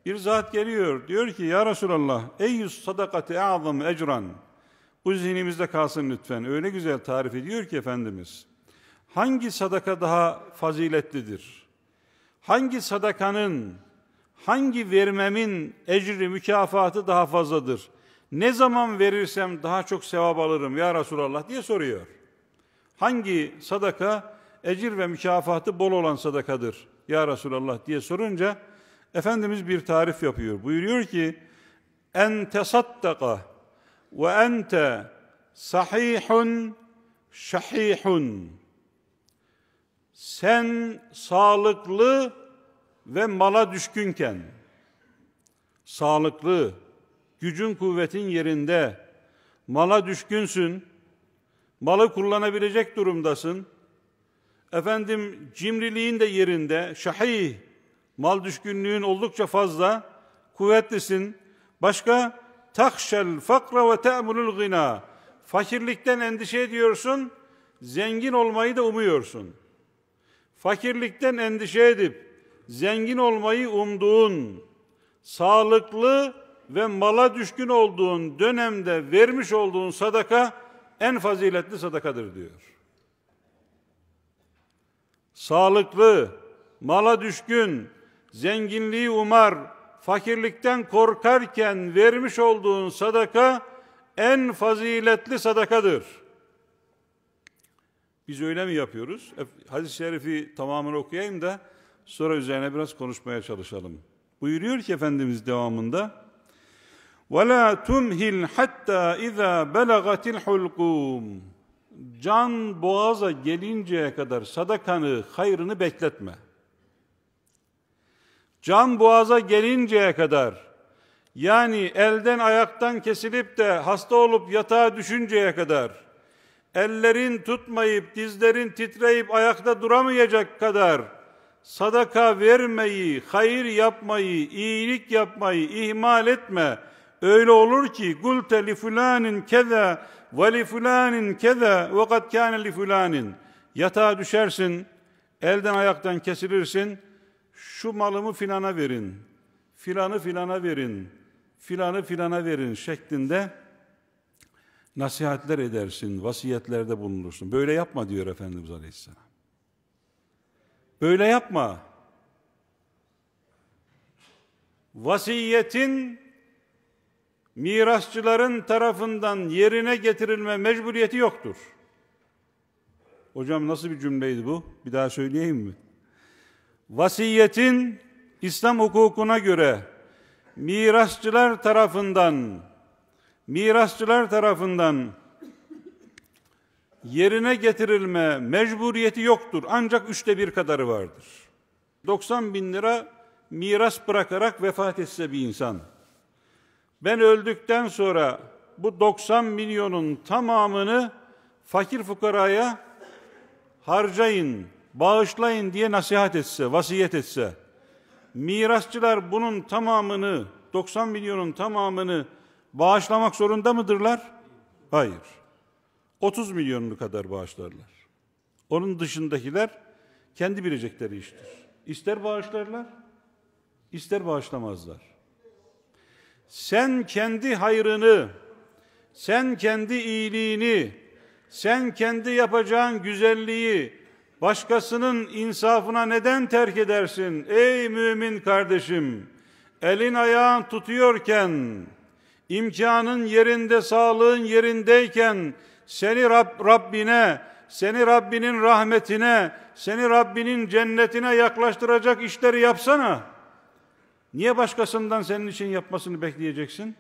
Bir zat geliyor, diyor ki ya Resulallah, eyyus sadakati a'zam ecran. Bu zihnimizde kalsın lütfen. Öyle güzel tarif ediyor ki Efendimiz. Hangi sadaka daha faziletlidir? Hangi sadakanın, hangi vermemin ecri, mükafatı daha fazladır? Ne zaman verirsem daha çok sevap alırım ya Resulallah diye soruyor. Hangi sadaka ecir ve mükafatı bol olan sadakadır ya Resulallah diye sorunca Efendimiz bir tarif yapıyor. Buyuruyor ki en tesaddaka ve ente sahihun şahihun. Sen sağlıklı ve mala düşkünken, sağlıklı, gücün kuvvetin yerinde, mala düşkünsün, malı kullanabilecek durumdasın, efendim cimriliğin de yerinde, şahih, mal düşkünlüğün oldukça fazla, kuvvetlisin. Başka, takşel fakra ve te'mulul gina. Fakirlikten endişe ediyorsun, zengin olmayı da umuyorsun. Fakirlikten endişe edip, zengin olmayı umduğun, sağlıklı ve mala düşkün olduğun dönemde vermiş olduğun sadaka en faziletli sadakadır diyor. Sağlıklı, mala düşkün, zenginliği umar, fakirlikten korkarken vermiş olduğun sadaka en faziletli sadakadır. Biz öyle mi yapıyoruz? Hadis-i şerifi tamamını okuyayım da sonra üzerine biraz konuşmaya çalışalım. Buyuruyor ki Efendimiz devamında وَلَا تُمْهِلْ حَتَّى اِذَا بَلَغَتِ الْحُلْقُومِ. Can boğaza gelinceye kadar sadakanı, hayrını bekletme. Can boğaza gelinceye kadar, yani elden ayaktan kesilip de hasta olup yatağa düşünceye kadar, ellerin tutmayıp, dizlerin titreyip ayakta duramayacak kadar sadaka vermeyi, hayır yapmayı, iyilik yapmayı ihmal etme. Öyle olur ki gulte li fulanin keza ve li fulanin keza ve kad kâne li fulanin. Yatağa düşersin, elden ayaktan kesilirsin. Şu malımı filana verin, filanı filana verin, filanı filana verin şeklinde nasihatler edersin, vasiyetlerde bulunursun. Böyle yapma diyor Efendimiz Aleyhisselam. Böyle yapma. Vasiyetin mirasçıların tarafından yerine getirilme mecburiyeti yoktur. Hocam nasıl bir cümleydi bu? Bir daha söyleyeyim mi? Vasiyetin İslam hukukuna göre mirasçılar tarafından yerine getirilme mecburiyeti yoktur. Ancak 1/3 kadarı vardır. 90 bin lira miras bırakarak vefat etse bir insan, ben öldükten sonra bu 90 milyonun tamamını fakir fukaraya harcayın, bağışlayın diye nasihat etse, vasiyet etse, mirasçılar bunun tamamını, 90 milyonun tamamını bağışlamak zorunda mıdırlar? Hayır. 30 milyonlu kadar bağışlarlar. Onun dışındakiler kendi bilecekleri iştir. İster bağışlarlar, ister bağışlamazlar. Sen kendi hayrını, sen kendi iyiliğini, sen kendi yapacağın güzelliği başkasının insafına neden terk edersin? Ey mümin kardeşim, elin ayağın tutuyorken, imkanın yerinde, sağlığın yerindeyken seni Rabbine, seni Rabbinin rahmetine, seni Rabbinin cennetine yaklaştıracak işleri yapsana. Niye başkasından senin için yapmasını bekleyeceksin?